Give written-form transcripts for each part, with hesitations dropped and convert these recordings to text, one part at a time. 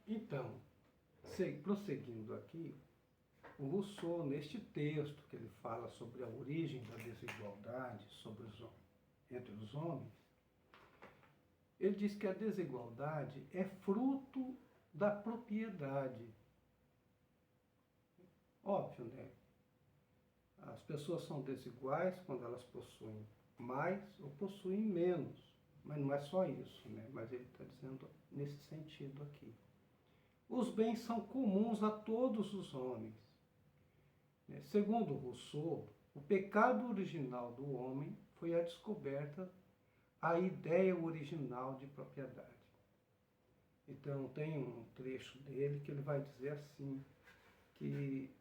Então, prosseguindo aqui, o Rousseau, neste texto que ele fala sobre a origem da desigualdade entre os homens, ele diz que a desigualdade é fruto da propriedade. Óbvio, né? As pessoas são desiguais quando elas possuem mais ou possuem menos. Mas não é só isso, né? Mas ele está dizendo nesse sentido aqui. Os bens são comuns a todos os homens. Segundo Rousseau, o pecado original do homem foi a descoberta a ideia original de propriedade. Então tem um trecho dele que ele vai dizer assim, que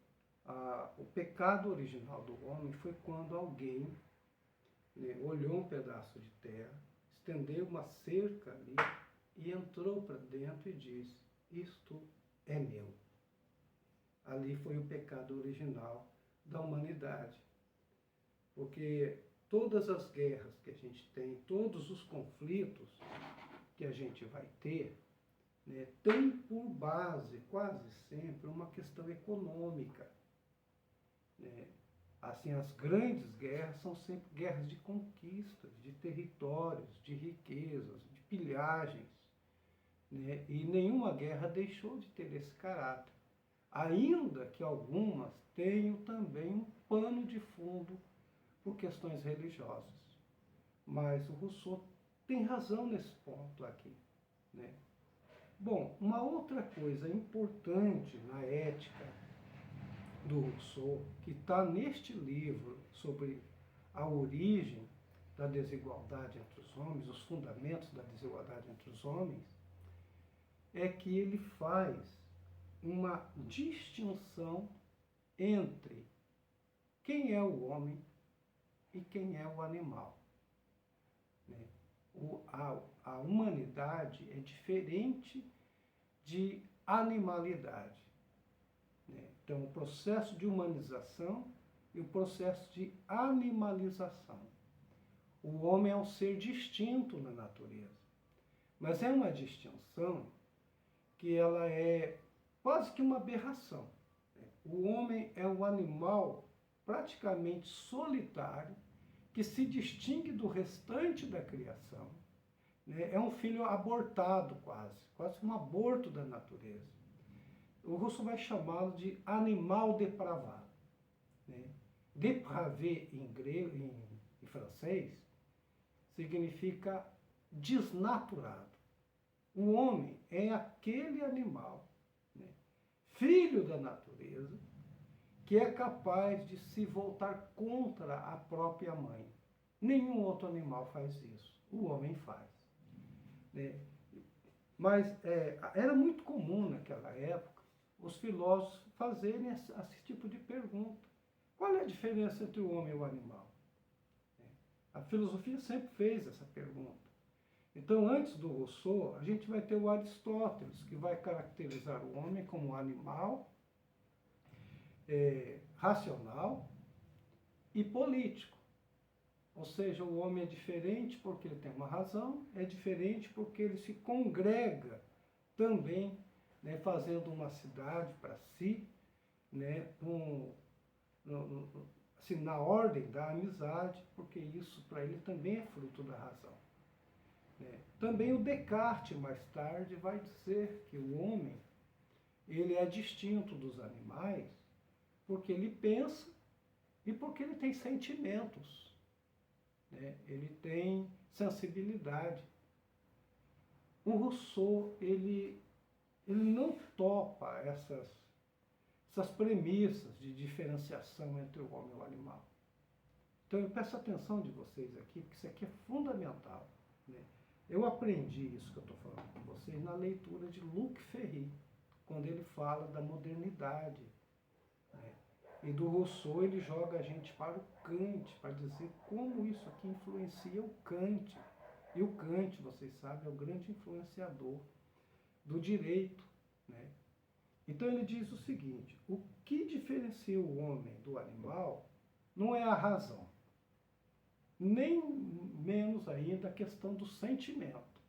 o pecado original do homem foi quando alguém olhou um pedaço de terra, estendeu uma cerca ali e entrou para dentro e disse: isto é meu. Ali foi o pecado original da humanidade. Porque todas as guerras que a gente tem, todos os conflitos que a gente vai ter, tem por base, quase sempre, uma questão econômica. Assim, as grandes guerras são sempre guerras de conquistas, de territórios, de riquezas, de pilhagens. E nenhuma guerra deixou de ter esse caráter. Ainda que algumas tenham também um pano de fundo por questões religiosas. Mas o Rousseau tem razão nesse ponto aqui. Bom, uma outra coisa importante na ética do Rousseau, que está neste livro sobre a origem da desigualdade entre os homens, os fundamentos da desigualdade entre os homens, é que ele faz uma distinção entre quem é o homem e quem é o animal. A humanidade é diferente de animalidade. Então, o processo de humanização e o processo de animalização. O homem é um ser distinto na natureza, mas é uma distinção que ela é quase que uma aberração. O homem é um animal praticamente solitário, que se distingue do restante da criação. É um filho abortado quase um aborto da natureza. O Rousseau vai chamá-lo de animal depravado. Depravé em grego, em francês, significa desnaturado. O homem é aquele animal, filho da natureza, que é capaz de se voltar contra a própria mãe. Nenhum outro animal faz isso. O homem faz. Mas era muito comum naquela época os filósofos fazerem esse tipo de pergunta. Qual é a diferença entre o homem e o animal? A filosofia sempre fez essa pergunta. Então, antes do Rousseau, a gente vai ter o Aristóteles, que vai caracterizar o homem como um animal racional e político. Ou seja, o homem é diferente porque ele tem uma razão, é diferente porque ele se congrega também, fazendo uma cidade para si, assim, na ordem da amizade, porque isso para ele também é fruto da razão. Também o Descartes, mais tarde, vai dizer que o homem ele é distinto dos animais porque ele pensa e porque ele tem sentimentos. Ele tem sensibilidade. O Rousseau, ele não topa essas premissas de diferenciação entre o homem e o animal. Então eu peço a atenção de vocês aqui, porque isso aqui é fundamental. Eu aprendi isso que eu estou falando com vocês na leitura de Luc Ferry, quando ele fala da modernidade. E do Rousseau ele joga a gente para o Kant, para dizer como isso aqui influencia o Kant. E o Kant, vocês sabem, é o grande influenciador do direito. Então ele diz o seguinte: o que diferencia o homem do animal não é a razão, nem menos ainda a questão do sentimento.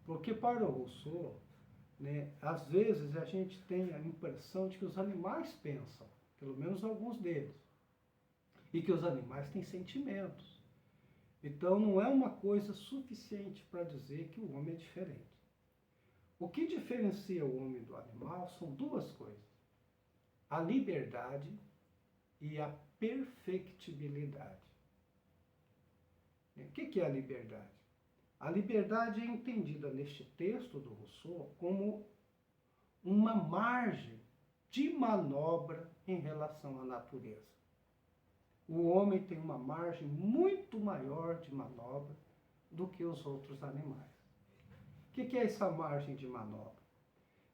Porque para o Rousseau, né? Às vezes a gente tem a impressão de que os animais pensam, pelo menos alguns deles, e que os animais têm sentimentos. Então não é uma coisa suficiente para dizer que o homem é diferente. O que diferencia o homem do animal são duas coisas: a liberdade e a perfectibilidade. O que é a liberdade? A liberdade é entendida neste texto do Rousseau como uma margem de manobra em relação à natureza. O homem tem uma margem muito maior de manobra do que os outros animais. O que é essa margem de manobra?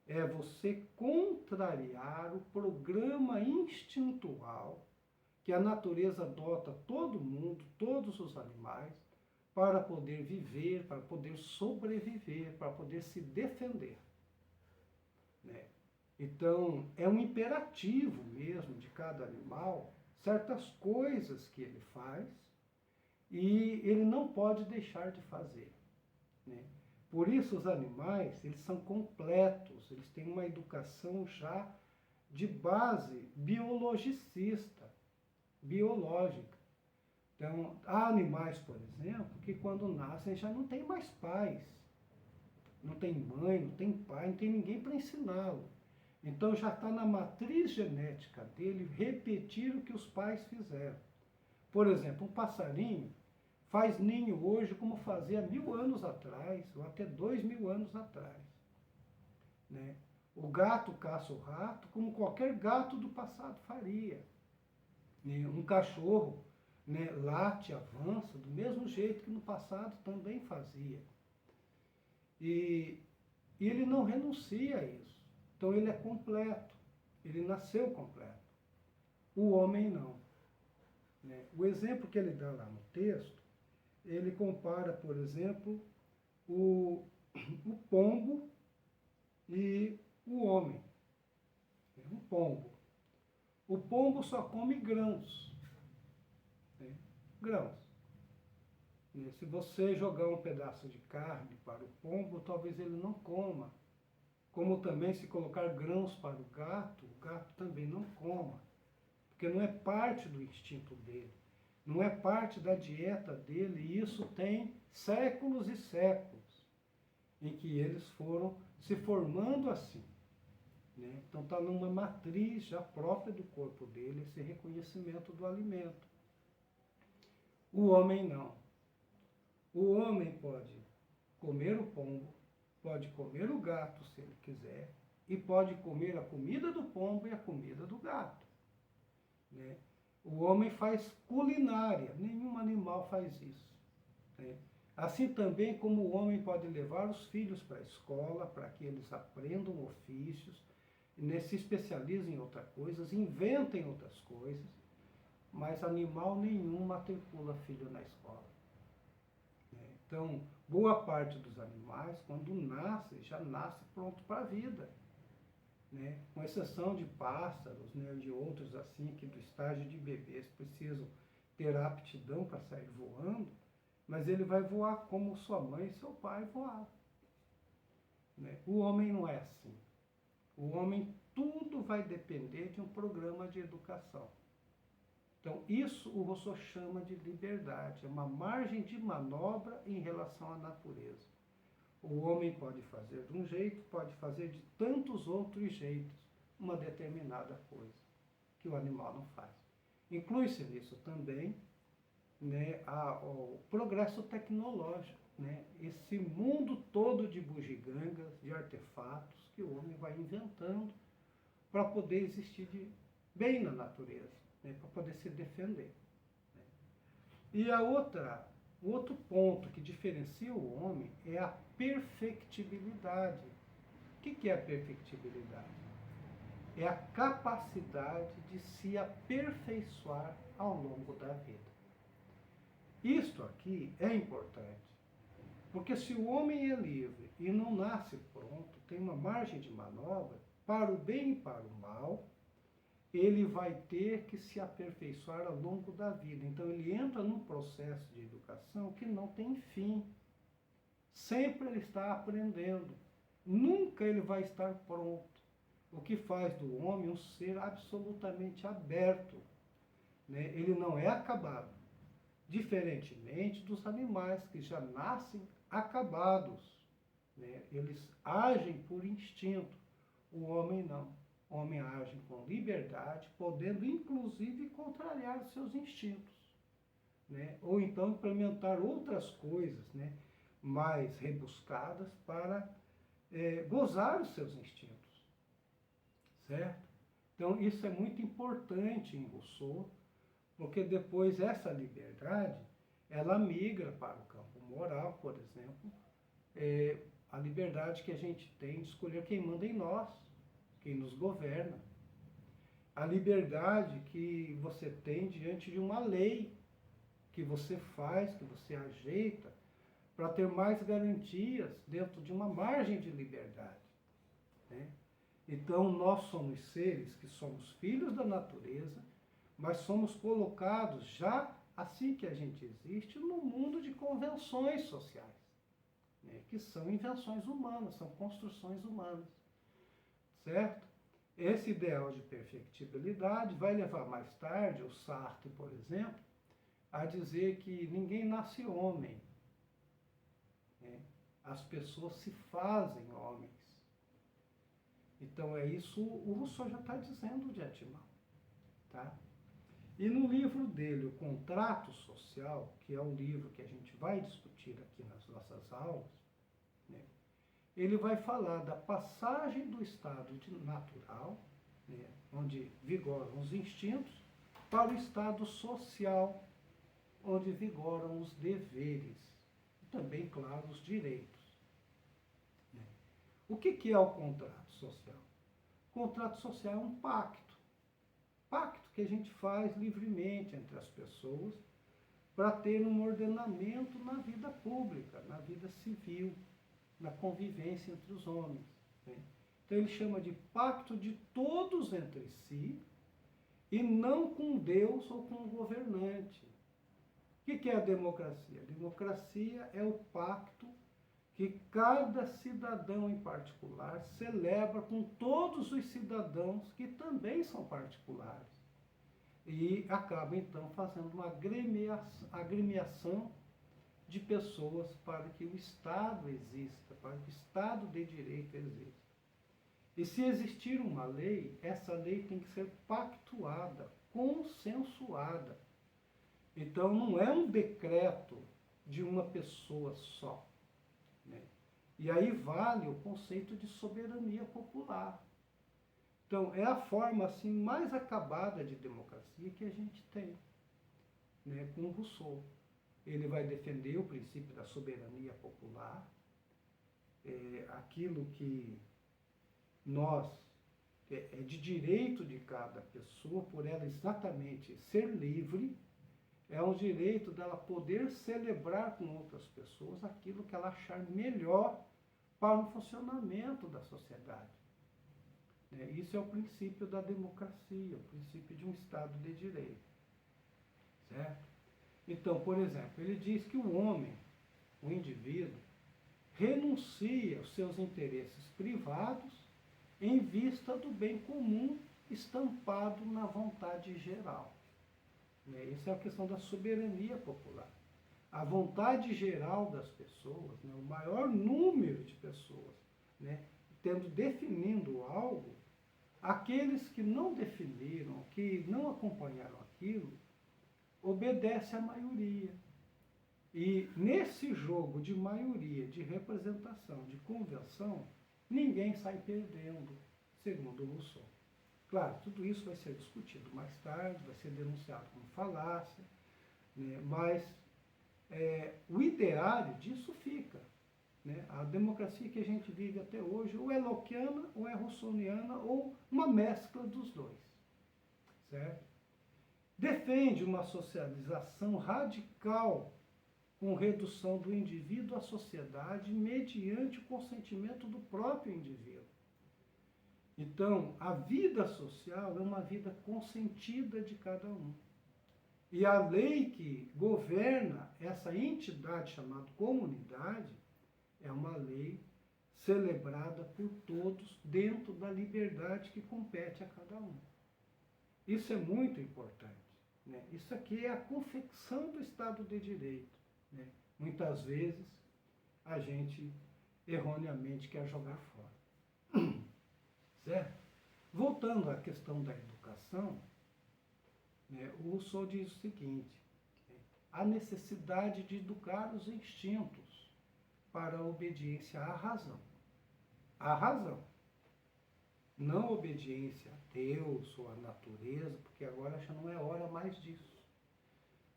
É você contrariar o programa instintual que a natureza dota todo mundo, todos os animais, para poder viver, para poder sobreviver, para poder se defender. Né? Então, é um imperativo mesmo de cada animal, certas coisas que ele faz e ele não pode deixar de fazer. Né? Por isso, os animais, eles são completos, eles têm uma educação já de base biologicista, biológica. Então, há animais, por exemplo, que quando nascem já não tem mais pais, não tem mãe, não tem pai, não tem ninguém para ensiná-lo. Então já está na matriz genética dele repetir o que os pais fizeram. Por exemplo, um passarinho faz ninho hoje como fazia 1000 anos atrás, ou até 2000 anos atrás. Né? O gato caça o rato como qualquer gato do passado faria. Um cachorro, né, late, avança, do mesmo jeito que no passado também fazia. E ele não renuncia a isso. Então ele é completo, ele nasceu completo. O homem não. Né? O exemplo que ele dá lá no texto, ele compara, por exemplo, o pombo e o homem. Um pombo. O pombo só come grãos. Né? Grãos. E se você jogar um pedaço de carne para o pombo, talvez ele não coma. Como também se colocar grãos para o gato também não coma. Porque não é parte do instinto dele. Não é parte da dieta dele. E isso tem séculos e séculos em que eles foram se formando assim. Né? Então está numa matriz já própria do corpo dele esse reconhecimento do alimento. O homem não. O homem pode comer o pombo, pode comer o gato se ele quiser, e pode comer a comida do pombo e a comida do gato. Né? O homem faz culinária, nenhum animal faz isso. Né? Assim também como o homem pode levar os filhos para a escola, para que eles aprendam ofícios, se especializem em outras coisas, inventem outras coisas, mas animal nenhum matricula filho na escola. Então, boa parte dos animais, quando nasce, já nasce pronto para a vida. Né? Com exceção de pássaros, né, de outros assim, que do estágio de bebês precisam ter aptidão para sair voando, mas ele vai voar como sua mãe e seu pai voaram. Né? O homem não é assim. O homem, tudo vai depender de um programa de educação. Então, isso o Rousseau chama de liberdade, é uma margem de manobra em relação à natureza. O homem pode fazer de um jeito, pode fazer de tantos outros jeitos uma determinada coisa, que o animal não faz. Inclui-se nisso também, né, o progresso tecnológico, né, esse mundo todo de bugigangas, de artefatos que o homem vai inventando para poder existir bem na natureza. Né, para poder se defender. Né? E o outro ponto que diferencia o homem é a perfectibilidade. O que é a perfectibilidade? É a capacidade de se aperfeiçoar ao longo da vida. Isto aqui é importante, porque se o homem é livre e não nasce pronto, tem uma margem de manobra para o bem e para o mal, ele vai ter que se aperfeiçoar ao longo da vida. Então ele entra num processo de educação que não tem fim. Sempre ele está aprendendo. Nunca ele vai estar pronto. O que faz do homem um ser absolutamente aberto, né? Ele não é acabado, diferentemente dos animais que já nascem acabados, né? Eles agem por instinto, o homem não. O homem age com liberdade, podendo inclusive contrariar os seus instintos, né? Ou então implementar outras coisas, né, mais rebuscadas para gozar os seus instintos, certo? Então isso é muito importante em Rousseau, porque depois essa liberdade, ela migra para o campo moral, por exemplo, a liberdade que a gente tem de escolher quem manda em nós, quem nos governa. A liberdade que você tem diante de uma lei que você faz, que você ajeita, para ter mais garantias dentro de uma margem de liberdade, né? Então, nós somos seres que somos filhos da natureza, mas somos colocados já assim que a gente existe no mundo de convenções sociais, né? Que são invenções humanas, são construções humanas, certo? Esse ideal de perfectibilidade vai levar mais tarde o Sartre, por exemplo, a dizer que ninguém nasce homem, né? As pessoas se fazem homens. Então é isso o Rousseau já está dizendo de antemão, tá? E no livro dele, O Contrato Social, que é o livro que a gente vai discutir aqui nas nossas aulas, né, ele vai falar da passagem do estado natural, né, onde vigoram os instintos, para o estado social, onde vigoram os deveres, e também, claro, os direitos. Né? O que é o contrato social? O contrato social é um pacto. Pacto que a gente faz livremente entre as pessoas para ter um ordenamento na vida pública, na vida civil, na convivência entre os homens, né? Então ele chama de pacto de todos entre si e não com Deus ou com o governante. O que é a democracia? A democracia é o pacto que cada cidadão em particular celebra com todos os cidadãos que também são particulares. E acaba então fazendo uma agremiação de pessoas para que o Estado exista, para que o Estado de Direito exista. E se existir uma lei, essa lei tem que ser pactuada, consensuada. Então não é um decreto de uma pessoa só, né? E aí vale o conceito de soberania popular. Então é a forma assim mais acabada de democracia que a gente tem, né, com Rousseau. Ele vai defender o princípio da soberania popular, aquilo que é de direito de cada pessoa, por ela exatamente ser livre, é um direito dela poder celebrar com outras pessoas aquilo que ela achar melhor para o funcionamento da sociedade. Isso é o princípio da democracia, o princípio de um Estado de Direito, certo? Então, por exemplo, ele diz que o homem, o indivíduo, renuncia aos seus interesses privados em vista do bem comum estampado na vontade geral. Essa é a questão da soberania popular. A vontade geral das pessoas, né, o maior número de pessoas, né, definindo algo, aqueles que não definiram, que não acompanharam aquilo, obedece à maioria. E nesse jogo de maioria, de representação, de convenção, ninguém sai perdendo, segundo Rousseau. Claro, tudo isso vai ser discutido mais tarde, vai ser denunciado como falácia, né? Mas o ideário disso fica. Né? A democracia que a gente vive até hoje ou é lockeana, ou é rousseauiana, ou uma mescla dos dois. Certo? Defende uma socialização radical com redução do indivíduo à sociedade mediante o consentimento do próprio indivíduo. Então, a vida social é uma vida consentida de cada um. E a lei que governa essa entidade chamada comunidade é uma lei celebrada por todos dentro da liberdade que compete a cada um. Isso é muito importante, né? Isso aqui é a confecção do Estado de Direito, né? Muitas vezes a gente erroneamente quer jogar fora. Certo? Voltando à questão da educação, né, o Rousseau diz o seguinte: a necessidade de educar os instintos para a obediência à razão. À razão. Não obediência a Deus ou à natureza, porque agora já não é hora mais disso.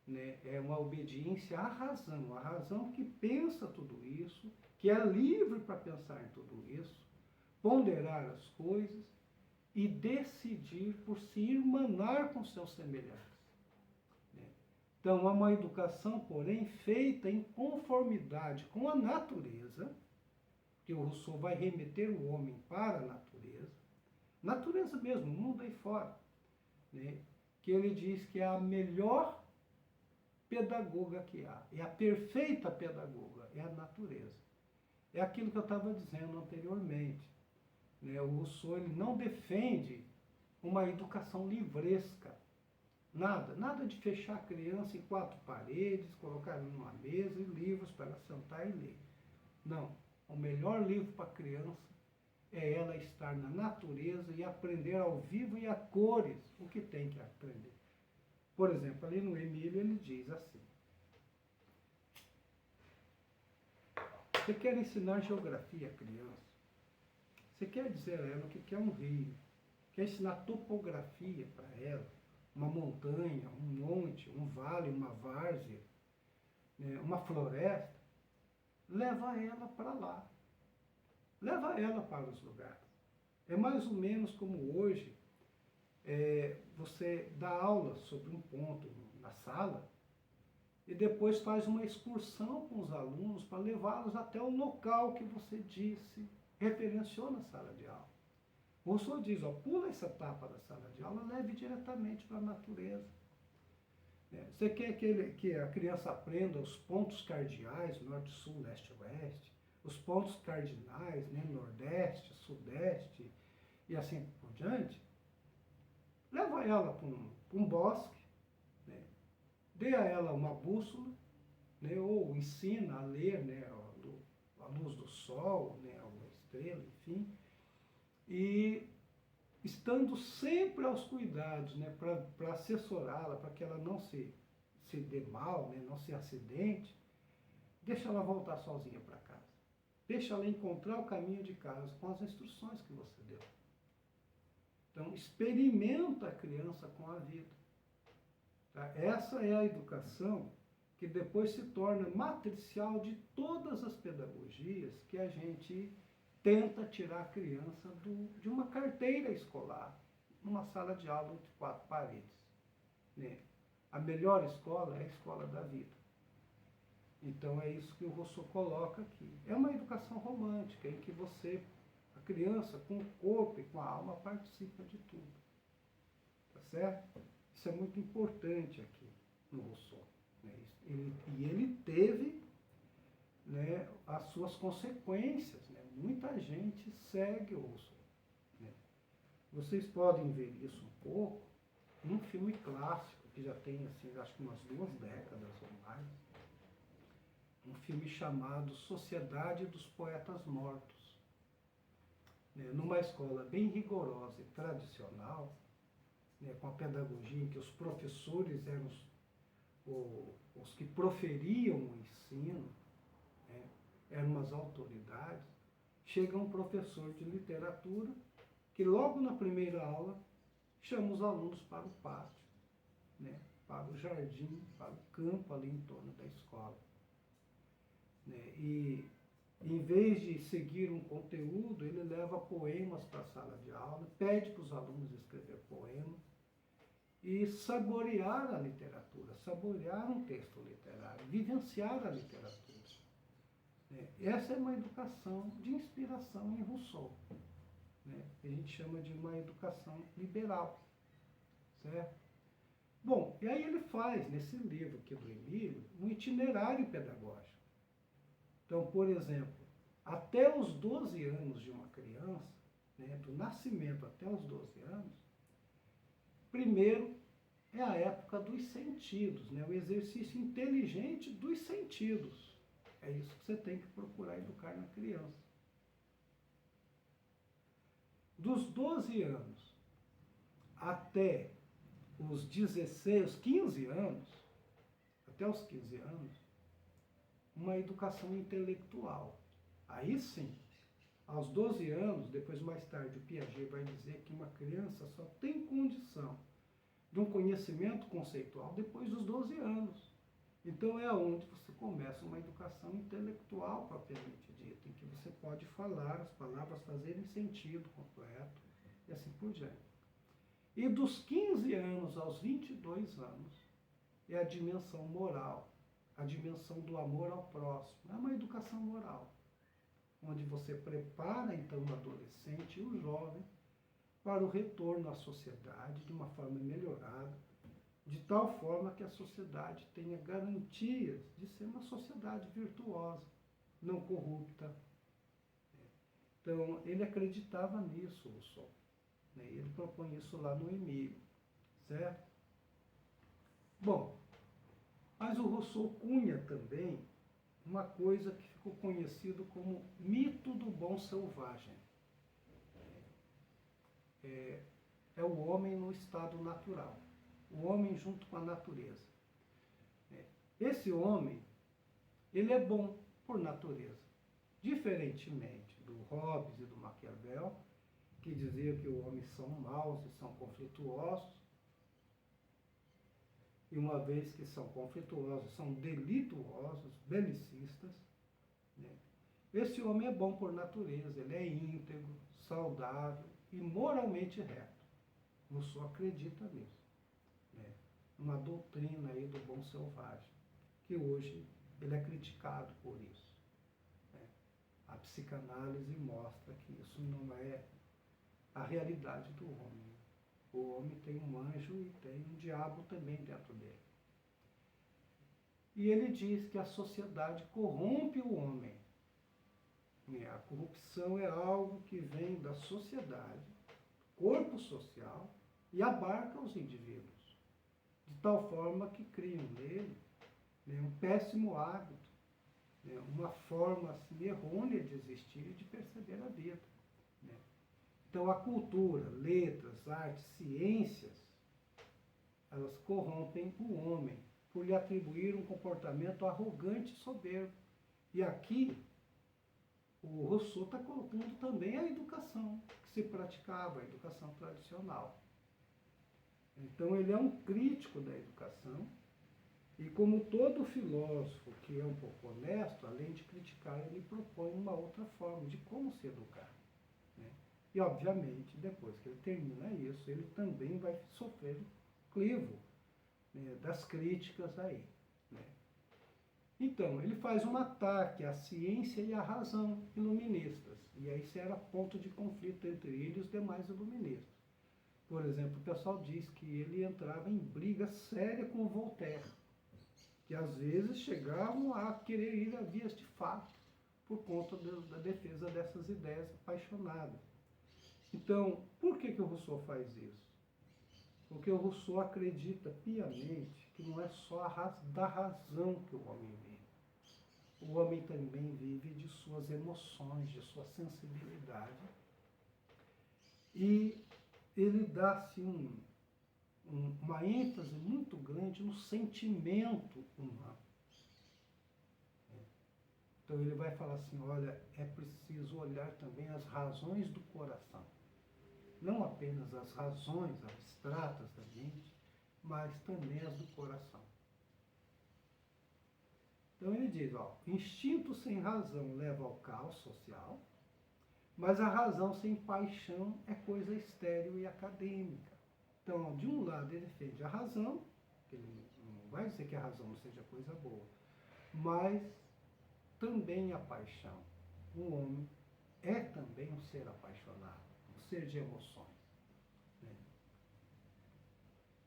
Né? É uma obediência à razão, a razão que pensa tudo isso, que é livre para pensar em tudo isso, ponderar as coisas e decidir por se irmanar com seus semelhantes. Então, há uma educação, porém, feita em conformidade com a natureza, que o Rousseau vai remeter o homem para a natureza mesmo, o mundo aí fora, né? Que ele diz que é a melhor pedagoga que há, é a perfeita pedagoga, é a natureza. É aquilo que eu estava dizendo anteriormente. Né? O Rousseau ele não defende uma educação livresca. Nada de fechar a criança em quatro paredes, colocar numa mesa e livros para ela sentar e ler. Não. O melhor livro para a criança é ela estar na natureza e aprender ao vivo e a cores o que tem que aprender. Por exemplo, ali no Emílio ele diz assim: você quer ensinar geografia à criança? Você quer dizer a ela o que é um rio? Quer ensinar topografia para ela? Uma montanha, um monte, um vale, uma várzea, né, uma floresta? Leva ela para lá. Leva ela para os lugares. É mais ou menos como hoje, você dá aula sobre um ponto na sala e depois faz uma excursão com os alunos para levá-los até o local que você disse, referenciou na sala de aula. O Rousseau diz, ó, pula essa etapa da sala de aula, leve diretamente para a natureza. Você quer que a criança aprenda os pontos cardeais, norte, sul, leste, oeste, os pontos cardinais, né, nordeste, sudeste e assim por diante? Leva ela para um bosque, né, dê a ela uma bússola, né, ou ensina a ler, né, a luz do sol, né, uma estrela, enfim, e estando sempre aos cuidados, né, para assessorá-la, para que ela não se dê mal, né, não se acidente, deixa ela voltar sozinha para casa. Deixa ela encontrar o caminho de casa com as instruções que você deu. Então, experimenta a criança com a vida. Tá? Essa é a educação que depois se torna matricial de todas as pedagogias que a gente tenta tirar a criança de uma carteira escolar, numa sala de aula entre quatro paredes. Né? A melhor escola é a escola da vida. Então é isso que o Rousseau coloca aqui. É uma educação romântica, em que a criança, com o corpo e com a alma, participa de tudo. Tá certo? Isso é muito importante aqui no Rousseau. Né? Ele teve, né, as suas consequências. Né? Muita gente segue o Rousseau. Né? Vocês podem ver isso um pouco num filme clássico, que já tem, assim, acho que umas 2 décadas ou mais. Um filme chamado Sociedade dos Poetas Mortos. Né? Numa escola bem rigorosa e tradicional, né, com a pedagogia em que os professores eram os que proferiam o ensino, né, eram as autoridades, chega um professor de literatura que logo na primeira aula chama os alunos para o pátio, né, para o jardim, para o campo ali em torno da escola. Né, e em vez de seguir um conteúdo, ele leva poemas para a sala de aula, pede para os alunos escrever poemas e saborear a literatura, saborear um texto literário, vivenciar a literatura. Essa é uma educação de inspiração em Rousseau, né? A gente chama de uma educação liberal, certo? Bom, e aí ele faz, nesse livro aqui do Emílio, um itinerário pedagógico. Então, por exemplo, Até os 12 anos de uma criança, né, do nascimento até os 12 anos, primeiro é a época dos sentidos, né, o exercício inteligente dos sentidos. É isso que você tem que procurar educar na criança. Dos 12 anos até os 16, os 15 anos, até os 15 anos, uma educação intelectual. Aí sim, aos 12 anos, depois mais tarde o Piaget vai dizer que uma criança só tem condição de um conhecimento conceitual depois dos 12 anos. Então é onde você começa uma educação intelectual propriamente dita, em que você pode falar, as palavras fazerem sentido completo e assim por diante. E dos 15 anos aos 22 anos é a dimensão moral, a dimensão do amor ao próximo. É uma educação moral, onde você prepara então o adolescente e o jovem para o retorno à sociedade de uma forma melhorada, de tal forma que a sociedade tenha garantias de ser uma sociedade virtuosa, não corrupta. Então, ele acreditava nisso, Rousseau. Ele propõe isso lá no Emílio, certo? Bom, mas o Rousseau cunha também uma coisa que ficou conhecido como mito do bom selvagem. É o homem no estado natural, o homem junto com a natureza. Esse homem, ele é bom por natureza, diferentemente do Hobbes e do Maquiavel, que diziam que os homens são maus e são conflituosos, e uma vez que são conflituosos, são delituosos, belicistas, né? Esse homem é bom por natureza, ele é íntegro, saudável e moralmente reto. Rousseau acredita nisso, né? Uma doutrina aí do bom selvagem, que hoje ele é criticado por isso, né? A psicanálise mostra que isso não é a realidade do homem. O homem tem um anjo e tem um diabo também dentro dele. E ele diz que a sociedade corrompe o homem. A corrupção é algo que vem da sociedade, corpo social, e abarca os indivíduos, de tal forma que criam nele, né, um péssimo hábito, né, uma forma assim, errônea de existir e de perceber a vida. Né? Então a cultura, letras, artes, ciências, elas corrompem o homem por lhe atribuir um comportamento arrogante e soberbo. E aqui o Rousseau está colocando também a educação que se praticava, a educação tradicional. Então ele é um crítico da educação e, como todo filósofo que é um pouco honesto, além de criticar, ele propõe uma outra forma de como se educar. Né? E, obviamente, depois que ele termina isso, ele também vai sofrer o clivo, né, das críticas aí. Né? Então, ele faz um ataque à ciência e à razão iluministas. E aí será ponto de conflito entre ele e os demais iluministas. Por exemplo, o pessoal diz que ele entrava em briga séria com o Voltaire, que às vezes chegavam a querer ir a vias de fato por conta da defesa dessas ideias apaixonadas. Então, por que o Rousseau faz isso? Porque o Rousseau acredita piamente que não é só da razão que o homem vive. O homem também vive de suas emoções, de sua sensibilidade. E ele dá assim, uma ênfase muito grande no sentimento humano. Então ele vai falar assim, olha, é preciso olhar também as razões do coração. Não apenas as razões abstratas da mente, mas também as do coração. Então ele diz, ó, instinto sem razão leva ao caos social, mas a razão sem paixão é coisa estéril e acadêmica. Então, de um lado ele defende a razão, que ele não vai dizer que a razão não seja coisa boa, mas também a paixão. O homem é também um ser apaixonado, um ser de emoções. Né?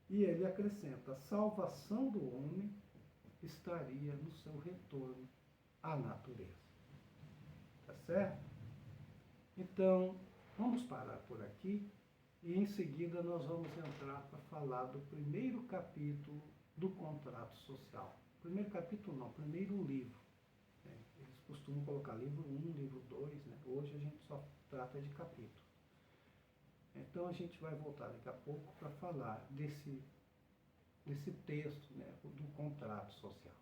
E ele acrescenta, a salvação do homem estaria no seu retorno à natureza. Tá certo? Então, vamos parar por aqui e em seguida nós vamos entrar para falar do primeiro capítulo do contrato social. Primeiro capítulo não, primeiro livro. Né? Eles costumam colocar livro 1, livro 2, né? Hoje a gente só trata de capítulo. Então a gente vai voltar daqui a pouco para falar desse texto, né, do contrato social.